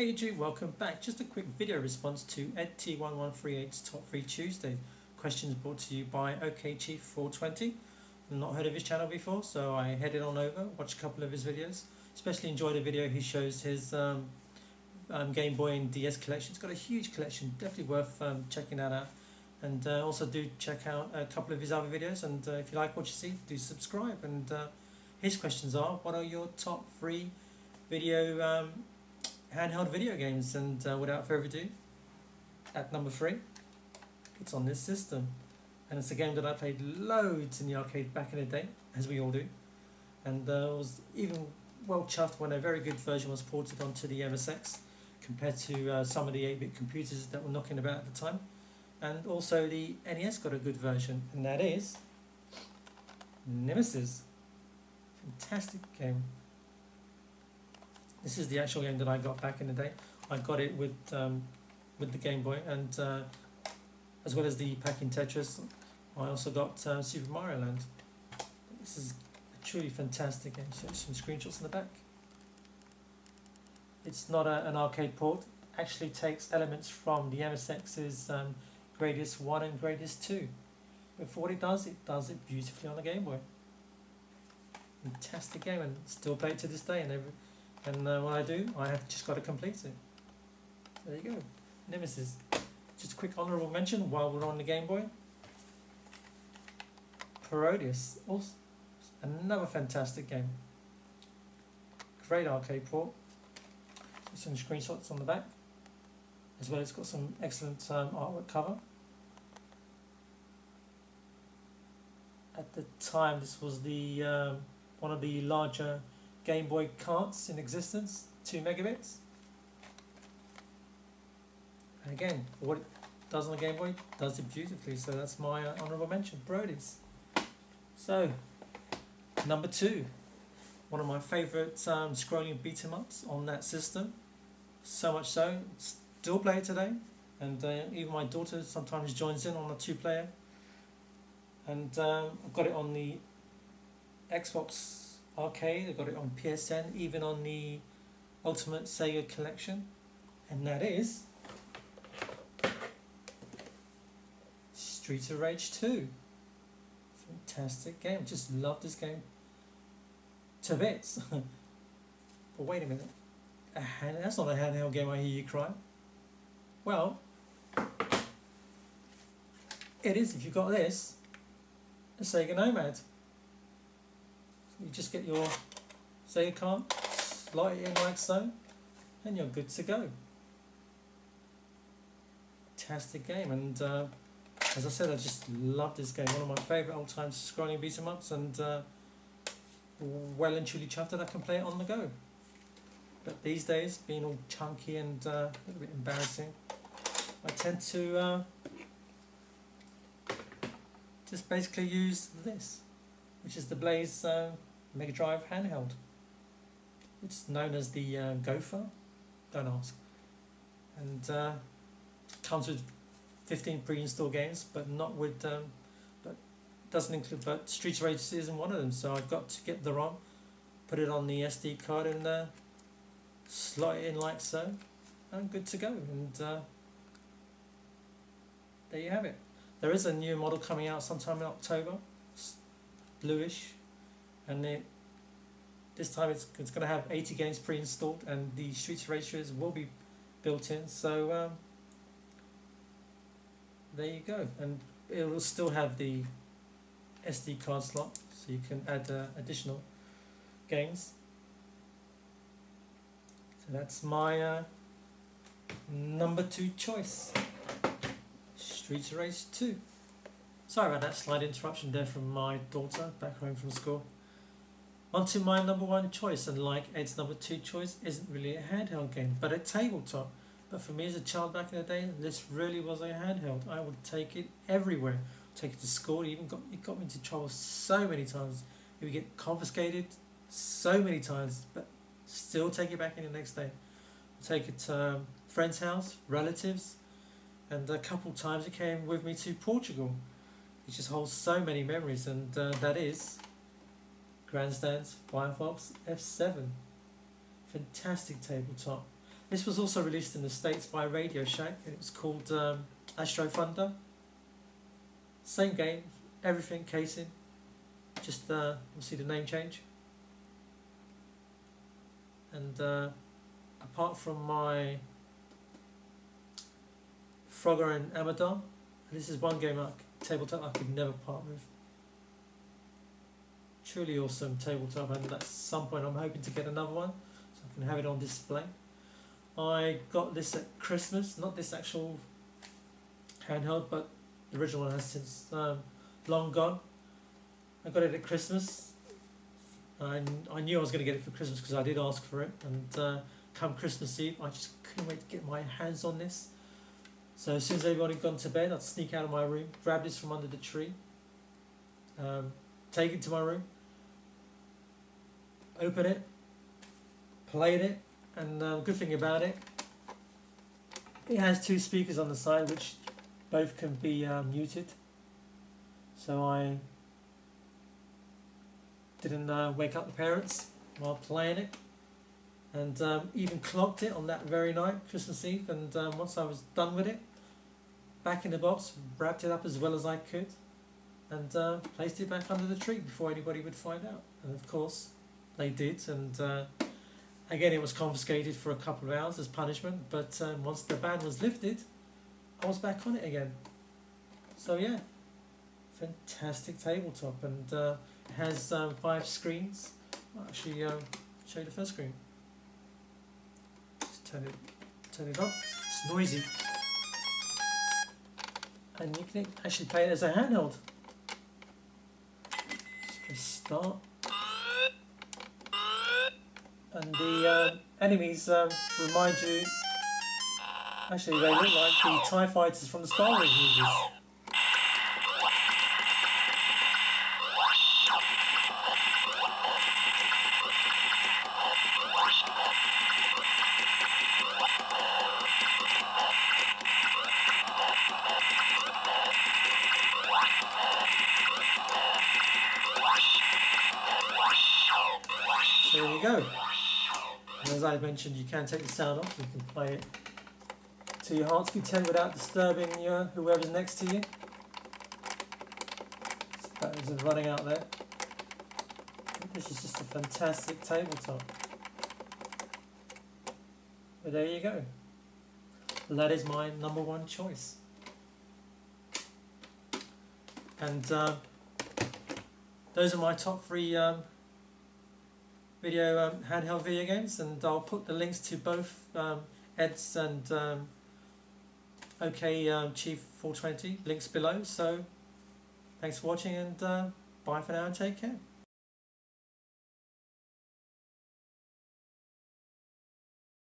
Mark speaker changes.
Speaker 1: Hey G, welcome back. Just a quick video response to edt1138's Top 3 Tuesday. Questions brought to you by okchief420. Not heard of his channel before, so I headed on over, watched a couple of his videos. Especially enjoyed a video he shows his Game Boy and DS collection. It's got a huge collection, definitely worth checking that out. And also do check out a couple of his other videos, and if you like what you see, do subscribe. And his questions are, what are your top 3 video handheld video games? And without further ado, at number 3, it's on this system, and it's a game that I played loads in the arcade back in the day, as we all do, and was even well chuffed when a very good version was ported onto the MSX compared to some of the 8-bit computers that were knocking about at the time. And also the NES got a good version, and that is Nemesis. Fantastic game. This is the actual game that I got back in the day. I got it with the Game Boy, and as well as the pack in Tetris, I also got Super Mario Land. This is a truly fantastic game. So some screenshots in the back. It's not an arcade port. Actually takes elements from the MSX's Gradius 1 and Gradius 2. But for what it does it beautifully on the Game Boy. Fantastic game, and still play it to this day. And what I do, I have just got to complete it. There you go, Nemesis. Just a quick honourable mention while we're on the Game Boy. Parodius, also another fantastic game. Great arcade port. Some screenshots on the back. As well, it's got some excellent artwork cover. At the time, this was the one of the larger Game Boy carts in existence, 2 megabits. And again, for what it does on the Game Boy, it does it beautifully. So that's my honourable mention, Brody's. So, number 2, one of my favourite scrolling beat 'em ups on that system. So much so, still play it today, and even my daughter sometimes joins in on a 2-player. And I've got it on the Xbox Arcade, I've got it on PSN, even on the Ultimate Sega Collection, and that is Streets of Rage 2. Fantastic game, just love this game to bits. But wait a minute, that's not a handheld game, I hear you cry. Well, it is if you've got this, a Sega Nomad. You just get your Sega card, slide it in like so, and you're good to go. Fantastic game, and as I said, I just love this game. One of my favourite old-time scrolling beat 'em ups, and well and truly chuffed that I can play it on the go. But these days, being all chunky and a little bit embarrassing, I tend to just basically use this, which is the Blaze Mega Drive handheld. It's known as the Gopher, don't ask. And comes with 15 pre-installed games, but not with but doesn't include. But Streets of Rage isn't one of them, so I've got to get the ROM, put it on the SD card, and slot it in like so. I'm good to go. And there you have it. There is a new model coming out sometime in October. It's bluish, and this time it's going to have 80 games pre-installed, and the Streets ratios will be built in. So there you go, and it will still have the SD card slot, so you can add additional games. So that's my number 2 choice. Streets of Rage 2. Sorry about that slight interruption there from my daughter back home from school. On to my number 1 choice, and like Ed's number 2 choice, isn't really a handheld game, but a tabletop. But for me as a child back in the day, this really was a handheld. I would take it everywhere. Take it to school. It got me into trouble so many times. It would get confiscated so many times, but still take it back in the next day. Take it to friend's house, relatives, and a couple times it came with me to Portugal. It just holds so many memories, and that is Grandstand's Firefox F7. Fantastic tabletop. This was also released in the States by Radio Shack. It was called Astro Thunder. Same game, everything, casing. Just you'll see the name change. And apart from my Frogger and Amador, this is one game tabletop I could never part with. Truly awesome tabletop, and at some point I'm hoping to get another one so I can have it on display. I got this at Christmas, not this actual handheld, but the original one has since long gone. I got it at Christmas. I knew I was going to get it for Christmas because I did ask for it, and come Christmas Eve I just couldn't wait to get my hands on this. So as soon as everybody had gone to bed, I'd sneak out of my room, grab this from under the tree, take it to my room, open it, played it, and good thing about it, it has two speakers on the side which both can be muted, so I didn't wake up the parents while playing it, and even clocked it on that very night, Christmas Eve, and once I was done with it, back in the box, wrapped it up as well as I could, and placed it back under the tree before anybody would find out. And of course they did, and again it was confiscated for a couple of hours as punishment, but once the ban was lifted I was back on it again. So yeah, fantastic tabletop, and it has 5 screens. I'll actually show you the first screen. Just turn it up. It's noisy, and you can actually play it as a handheld. Just press start, and the enemies remind you. Actually, they look like the TIE fighters from the Star Wars movies. So there you go. And as I mentioned, you can take the sound off, you can play it to your heart's content without disturbing whoever's next to you. That is running out there. This is just a fantastic tabletop. But there you go. That is my #1 choice. And those are my top 3 handheld video games, and I'll put the links to both Ed's and okchief420 links below. So thanks for watching, and bye for now and take care.